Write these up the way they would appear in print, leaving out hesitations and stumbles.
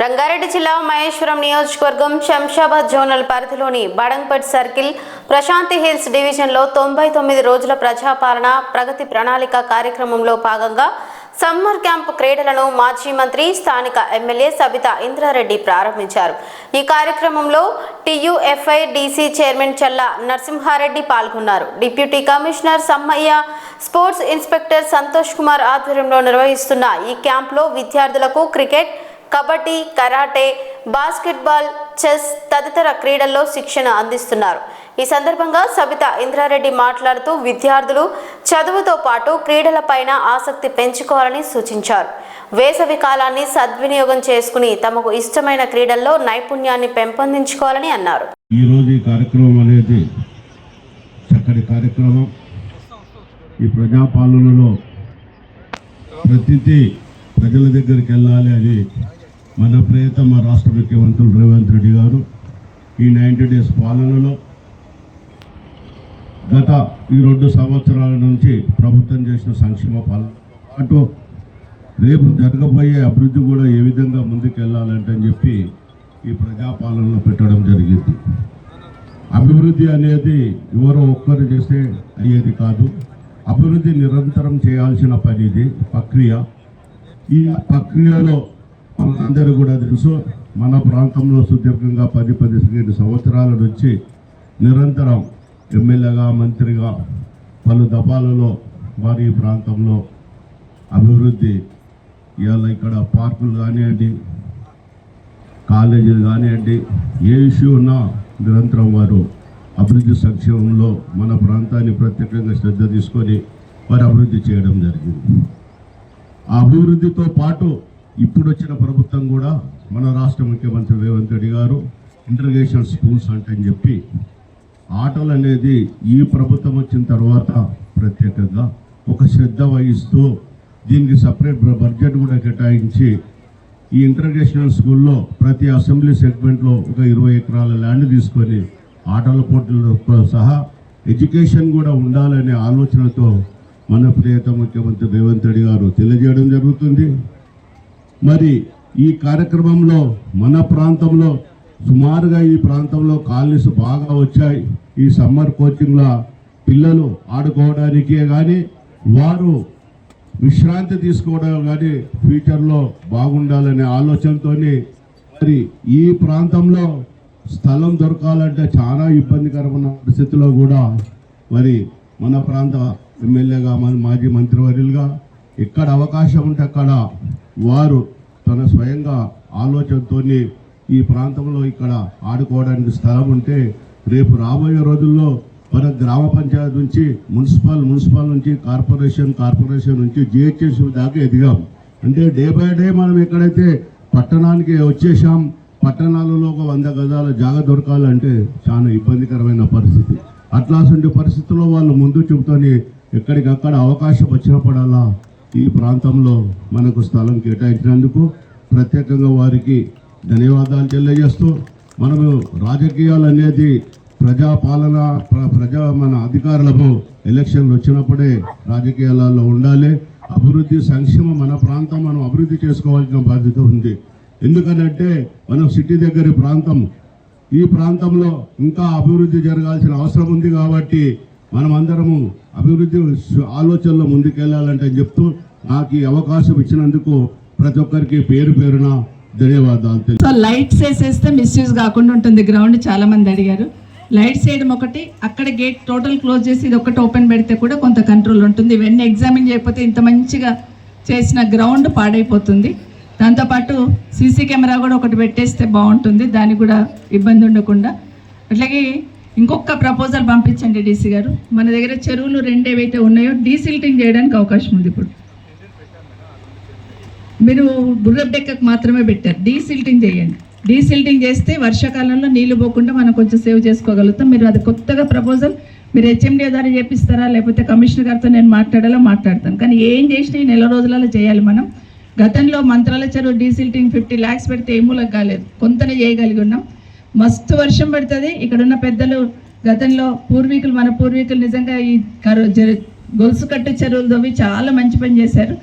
రంగారెడ్డి జిల్లా మహేశ్వరం నియోజకవర్గం శంషాబాద్ జోనల్ పరిధిలోని బడంగ్పేట్ సర్కిల్ ప్రశాంతి హిల్స్ డివిజన్లో 99 రోజుల ప్రజాపాలన ప్రగతి ప్రణాళిక కార్యక్రమంలో భాగంగా సమ్మర్ క్యాంప్ క్రీడలను మాజీ మంత్రి స్థానిక ఎమ్మెల్యే సబితా ఇంద్రారెడ్డి ప్రారంభించారు. ఈ కార్యక్రమంలో టీయూఎఫ్ఐ డీసీ చైర్మన్ చల్ల నరసింహారెడ్డి పాల్గొన్నారు. Deputy commissioner Sammaiah, sports inspector Santosh Kumar ఆధ్వర్యంలో నిర్వహిస్తున్న ఈ క్యాంప్లో విద్యార్థులకు cricket, kabaddi, karate, basketball, chess తదితర క్రీడల్లో శిక్షణ అందిస్తున్నారు. ఈ సందర్భంగా సబితా ఇంద్రారెడ్డి మాట్లాడుతూ విద్యార్థులు చదువుతో పాటు క్రీడలపైన ఆసక్తి పెంచుకోవాలని సూచించారు. వేసవి కాలాన్ని సద్వినియోగం చేసుకుని తమకు ఇష్టమైన క్రీడల్లో నైపుణ్యాన్ని పెంపొందించుకోవాలని అన్నారు. ఈరోజు ఈ కార్యక్రమం అనేది చక్కటి కార్యక్రమం. ఈ ప్రజాపాలనలో ప్రతిదీ ప్రజల దగ్గరికి వెళ్ళాలి అని మన ప్రియతమ రాష్ట్ర ముఖ్యమంత్రులు రేవంత్ రెడ్డి గారు ఈ 90 డేస్ పాలనలో గత ఈ 2 సంవత్సరాల నుంచి ప్రభుత్వం చేసిన సంక్షేమ పాలన అటు రేపు జరగబోయే అభివృద్ధి కూడా ఏ విధంగా ముందుకెళ్ళాలంటే అని చెప్పి ఈ ప్రజాపాలనలో పెట్టడం జరిగింది. అభివృద్ధి అనేది ఎవరో ఒక్కరు చేస్తే అయ్యేది కాదు. అభివృద్ధి నిరంతరం చేయాల్సిన పని, ఇది ప్రక్రియ. ఈ ప్రక్రియలో మనందరూ కూడా తెలుసు, మన ప్రాంతంలో సుదీర్ఘంగా 10-15 సంవత్సరాల నుంచి నిరంతరం ఎమ్మెల్యేగా, మంత్రిగా పలు దఫాలలో వారి ప్రాంతంలో అభివృద్ధి, ఇవాళ ఇక్కడ పార్కులు కానివ్వండి, కాలేజీలు కానివ్వండి, ఏ ఇష్యూ ఉన్నా నిరంతరం వారు అభివృద్ధి సంక్షేమంలో మన ప్రాంతాన్ని ప్రత్యేకంగా శ్రద్ధ తీసుకొని వారు అభివృద్ధి చేయడం జరిగింది. ఆ అభివృద్ధితో పాటు ఇప్పుడు వచ్చిన ప్రభుత్వం కూడా మన రాష్ట్ర ముఖ్యమంత్రి రేవంత్ రెడ్డి గారు ఇంటర్నేషనల్ స్కూల్స్ అంటే అని చెప్పి ఆటలు అనేది ఈ ప్రభుత్వం వచ్చిన తర్వాత ప్రత్యేకంగా ఒక శ్రద్ధ వహిస్తూ దీనికి సపరేట్ బడ్జెట్ కూడా కేటాయించి ఈ ఇంటర్నేషనల్ స్కూల్లో ప్రతి అసెంబ్లీ సెగ్మెంట్లో ఒక 20 ఎకరాల ల్యాండ్ తీసుకొని ఆటల పోటీలతో సహా ఎడ్యుకేషన్ కూడా ఉండాలనే ఆలోచనతో మన ప్రియతమ ముఖ్యమంత్రి రేవంత్ రెడ్డి గారు తెలియజేయడం జరుగుతుంది. మరి ఈ కార్యక్రమంలో మన ప్రాంతంలో సుమారుగా ఈ ప్రాంతంలో కాలనీస్ బాగా వచ్చాయి. ఈ సమ్మర్ కోచింగ్లో పిల్లలు ఆడుకోవడానికే కానీ వారు విశ్రాంతి తీసుకోవడం కానీ ఫ్యూచర్లో బాగుండాలనే ఆలోచనతో మరి ఈ ప్రాంతంలో స్థలం దొరకాలంటే చాలా ఇబ్బందికరమైన పరిస్థితుల్లో కూడా మరి మన ప్రాంత ఎమ్మెల్యేగా, మాజీ మంత్రివర్యులుగా ఎక్కడ అవకాశం ఉంటే అక్కడ వారు తన స్వయంగా ఆలోచనతో ఈ ప్రాంతంలో ఇక్కడ ఆడుకోవడానికి స్థలం ఉంటే రేపు రాబోయే రోజుల్లో మన గ్రామ పంచాయతీ నుంచి మున్సిపల్ నుంచి కార్పొరేషన్ నుంచి జిహెచ్ఎస్ దాకా ఎదిగాం. అంటే డే బై డే మనం ఎక్కడైతే పట్టణానికి వచ్చేసాం, పట్టణాలలో ఒక 100 గజాల జాగా దొరకాలంటే చాలా ఇబ్బందికరమైన పరిస్థితి. అట్లాంటి పరిస్థితుల్లో వాళ్ళు ముందు చూపుతోని ఎక్కడికక్కడ అవకాశం వచ్చినప్పుడల్లా ఈ ప్రాంతంలో మనకు స్థలం కేటాయించినందుకు ప్రత్యేకంగా వారికి ధన్యవాదాలు తెలియజేస్తూ, మనము రాజకీయాలు అనేది ప్రజాపాలన మన అధికారులకు ఎలక్షన్లు వచ్చినప్పుడే రాజకీయాలలో ఉండాలి. అభివృద్ధి సంక్షేమం మన ప్రాంతం మనం అభివృద్ధి చేసుకోవాల్సిన బాధ్యత ఉంది. ఎందుకంటే మనం సిటీ దగ్గర ప్రాంతం, ఈ ప్రాంతంలో ఇంకా అభివృద్ధి జరగాల్సిన అవసరం ఉంది. కాబట్టి మనం అందరము అభివృద్ధి ఆలోచనలో ముందుకెళ్లాలంటే చెప్తూ నాకు ఈ అవకాశం ఇచ్చినందుకు ప్రతి ఒక్కరికి పేరు పేరున ధన్యవాదాలు. సో లైట్స్ వేసేస్తే మిస్యూజ్ కాకుండా ఉంటుంది గ్రౌండ్. చాలా మంది అడిగారు. లైట్స్ వేయడం ఒకటి, అక్కడ గేట్ టోటల్ క్లోజ్ చేసి ఇది ఒకటి ఓపెన్ పెడితే కూడా కొంత కంట్రోల్ ఉంటుంది. ఇవన్నీ ఎగ్జామిన్ చేయకపోతే ఇంత మంచిగా చేసిన గ్రౌండ్ పాడైపోతుంది. దాంతోపాటు సీసీ కెమెరా కూడా ఒకటి పెట్టేస్తే బాగుంటుంది, దానికి కూడా ఇబ్బంది ఉండకుండా. అట్లాగే ఇంకొక ప్రపోజల్ పంపించండి డీసీ గారు. మన దగ్గర చెరువులు 2 ఏవైతే ఉన్నాయో డీసిల్టింగ్ చేయడానికి అవకాశం ఉంది. ఇప్పుడు మీరు గుర్రబెక్కకు మాత్రమే పెట్టారు, డీసిల్టింగ్ చేయండి. డీసిల్టింగ్ చేస్తే వర్షాకాలంలో నీళ్లు పోకుండా మనం కొంచెం సేవ్ చేసుకోగలుగుతాం. మీరు అది కొత్తగా ప్రపోజల్ మీరు హెచ్ఎండి ద్వారా చేపిస్తారా, లేకపోతే కమిషనర్ గారితో నేను మాట్లాడతాను. కానీ ఏం చేసినా ఈ 4 రోజులలో చేయాలి. మనం గతంలో మంత్రాల చెరువు డీసిల్టింగ్ 50 lakhs పెడితే ఏ మూలకు కాలేదు, కొంతనే చేయగలిగి ఉన్నాం. మస్తు వర్షం పడుతుంది. ఇక్కడ ఉన్న పెద్దలు గతంలో మన పూర్వీకులు నిజంగా ఈ గొలుసు కట్టు చెరువులు తవ్వి చాలా మంచి పని చేశారు.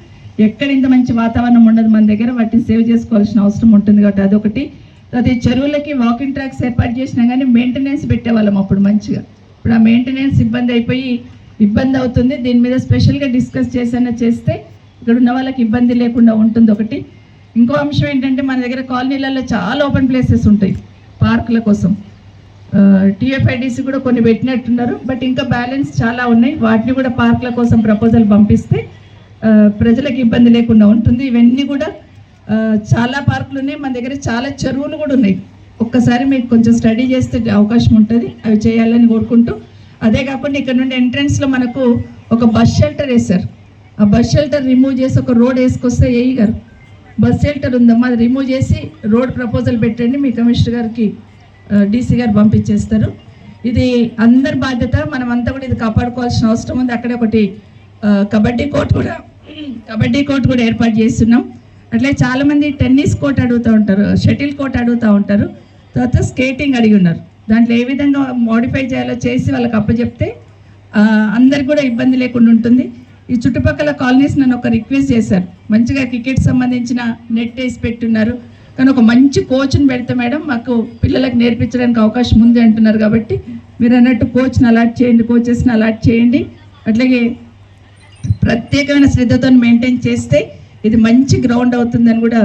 ఎక్కడ ఇంత మంచి వాతావరణం ఉండదు మన దగ్గర, వాటిని సేవ్ చేసుకోవాల్సిన అవసరం ఉంటుంది కాబట్టి అదొకటి. తర్వాత ఈ చెరువులకి వాకింగ్ ట్రాక్స్ ఏర్పాటు చేసినా కానీ మెయింటెనెన్స్ పెట్టేవాళ్ళం అప్పుడు మంచిగా. ఇప్పుడు ఆ మెయింటెనెన్స్ ఇబ్బంది అవుతుంది. దీని మీద స్పెషల్గా డిస్కస్ చేస్తే ఇక్కడ ఉన్న వాళ్ళకి ఇబ్బంది లేకుండా ఉంటుంది ఒకటి. ఇంకో అంశం ఏంటంటే మన దగ్గర కాలనీలలో చాలా ఓపెన్ ప్లేసెస్ ఉంటాయి పార్కుల కోసం. టీఎఫ్ఐడిసి కూడా కొన్ని పెట్టినట్టున్నారు, బట్ ఇంకా బ్యాలెన్స్ చాలా ఉన్నాయి. వాటిని కూడా పార్కుల కోసం ప్రపోజల్ పంపిస్తే ప్రజలకు ఇబ్బంది లేకుండా ఉంటుంది. ఇవన్నీ కూడా చాలా పార్కులు ఉన్నాయి మన దగ్గర, చాలా చెరువులు కూడా ఉన్నాయి. ఒక్కసారి మీకు కొంచెం స్టడీ చేస్తే అవకాశం ఉంటుంది, అవి చేయాలని కోరుకుంటూ. అదే కాకుండా ఇక్కడ నుండి ఎంట్రన్స్లో మనకు ఒక బస్ షెల్టర్ వేశారు. ఆ బస్ షెల్టర్ రిమూవ్ చేసి ఒక రోడ్ వేసుకొస్తే ఏఈ గారు బస్ షెల్టర్ ఉందమ్మా, అది రిమూవ్ చేసి రోడ్ ప్రపోజల్ పెట్టండి, మీ కమిషనర్ గారికి డీసీ గారు పంపించేస్తారు. ఇది అందరి బాధ్యత, మనం అంతా కూడా ఇది కాపాడుకోవాల్సిన అవసరం ఉంది. అక్కడే ఒకటి కబడ్డీ కోర్ట్ కూడా ఏర్పాటు చేస్తున్నాం. అట్లే చాలామంది టెన్నిస్ కోర్ట్ అడుగుతూ ఉంటారు, షటిల్ కోర్ట్ అడుగుతూ ఉంటారు, తర్వాత స్కేటింగ్ అడిగి ఉన్నారు. దాంట్లో ఏ విధంగా మోడిఫై చేయాలో చేసి వాళ్ళకి అప్పచెప్తే అందరికి కూడా ఇబ్బంది లేకుండా ఉంటుంది. ఈ చుట్టుపక్కల కాలనీస్ నన్ను ఒక రిక్వెస్ట్ చేశారు, మంచిగా క్రికెట్ సంబంధించిన నెట్ వేసి పెట్టున్నారు, కానీ ఒక మంచి కోచ్ని పెడితే మేడం మాకు పిల్లలకు నేర్పించడానికి అవకాశం ఉంది అంటున్నారు. కాబట్టి మీరు అన్నట్టు కోచ్ని అలాట్ చేయండి. అట్లాగే ప్రత్యేకమైన శ్రద్ధతో మెయింటైన్ చేస్తే ఇది మంచి గ్రౌండ్ అవుతుందని కూడా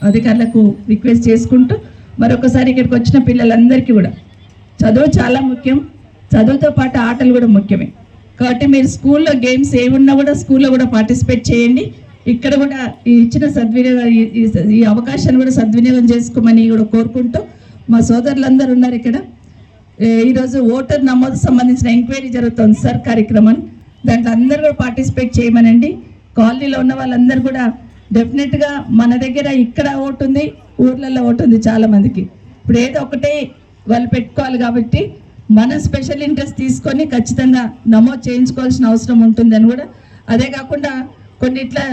అధికారులకు రిక్వెస్ట్ చేసుకుంటూ, మరొకసారి ఇక్కడికి వచ్చిన పిల్లలందరికీ కూడా చదువు చాలా ముఖ్యం, చదువుతో పాటు ఆటలు కూడా ముఖ్యమే. కాబట్టి మీరు స్కూల్లో గేమ్స్ ఏమున్నా కూడా స్కూల్లో కూడా పార్టిసిపేట్ చేయండి. ఇక్కడ కూడా ఈ ఇచ్చిన ఈ అవకాశాన్ని కూడా సద్వినియోగం చేసుకోమని కూడా కోరుకుంటూ, మా సోదరులందరూ ఉన్నారు ఇక్కడ. ఈరోజు ఓటర్ నమోదు సంబంధించిన ఎంక్వైరీ జరుగుతుంది సార్ కార్యక్రమం, దాంట్లో అందరూ కూడా పార్టిసిపేట్ చేయమనండి. కాలనీలో ఉన్న వాళ్ళందరూ కూడా డెఫినెట్గా మన దగ్గర ఇక్కడ ఓటు ఉంది, ఊర్లలో ఓటు ఉంది చాలామందికి. ఇప్పుడు ఏదో ఒకటే వాళ్ళు పెట్టుకోవాలి కాబట్టి మన స్పెషల్ ఇంట్రెస్ట్ తీసుకొని ఖచ్చితంగా నమోదు చేయించుకోవాల్సిన అవసరం ఉంటుందని కూడా. అదే కాకుండా కొన్ని ఇట్లా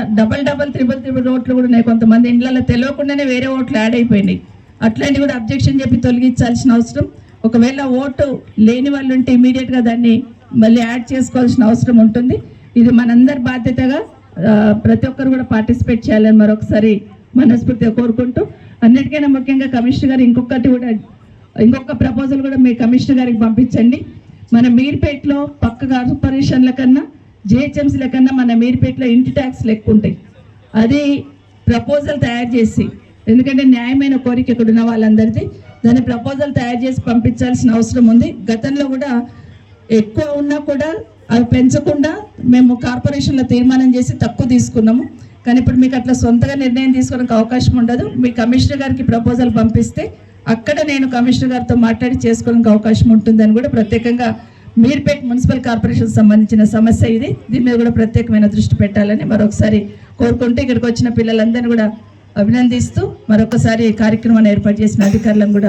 త్రిబుల్ ఓట్లు కూడా ఉన్నాయి, కొంతమంది ఇండ్లలో తెలియకుండానే వేరే ఓట్లు యాడ్ అయిపోయినాయి. అట్లాంటివి కూడా అబ్జెక్షన్ చెప్పి తొలగించాల్సిన అవసరం. ఒకవేళ ఓటు లేని వాళ్ళు ఉంటే ఇమీడియట్గా దాన్ని మళ్ళీ యాడ్ చేసుకోవాల్సిన అవసరం ఉంటుంది. ఇది మనందరి బాధ్యతగా ప్రతి ఒక్కరు కూడా పార్టిసిపేట్ చేయాలని మరొకసారి మనస్ఫూర్తిగా కోరుకుంటూ, అన్నిటికైనా ముఖ్యంగా కమిషనర్ గారు ఇంకొక ప్రపోజల్ కూడా మీ కమిషనర్ గారికి పంపించండి. మన మీర్పేటలో పక్క కార్పొరేషన్ల కన్నా జిహెచ్ఎంసీల కన్నా మన మీర్పేటలో ఇంటి ట్యాక్స్లు ఎక్కువ ఉంటాయి. అది ప్రపోజల్ తయారు చేసి, ఎందుకంటే న్యాయమైన కోరిక ఇక్కడ ఉన్న వాళ్ళందరిది, దాని ప్రపోజల్ తయారు చేసి పంపించాల్సిన అవసరం ఉంది. గతంలో కూడా ఎక్కువ ఉన్నా కూడా అవి పెంచకుండా మేము కార్పొరేషన్లో తీర్మానం చేసి తక్కువ తీసుకున్నాము. కానీ ఇప్పుడు మీకు అట్లా సొంతగా నిర్ణయం తీసుకోవడానికి అవకాశం ఉండదు. మీ కమిషనర్ గారికి ప్రపోజల్ పంపిస్తే అక్కడ నేను కమిషనర్ గారితో మాట్లాడి చేసుకోవడానికి అవకాశం ఉంటుందని కూడా ప్రత్యేకంగా మీర్పేట్ మున్సిపల్ కార్పొరేషన్ సంబంధించిన సమస్య ఇది, దీని మీద కూడా ప్రత్యేకమైన దృష్టి పెట్టాలని మరొకసారి కోరుకుంటూ, ఇక్కడికి వచ్చిన పిల్లలందరినీ కూడా అభినందిస్తూ మరొకసారి కార్యక్రమాన్ని ఏర్పాటు చేసిన అధికారులను కూడా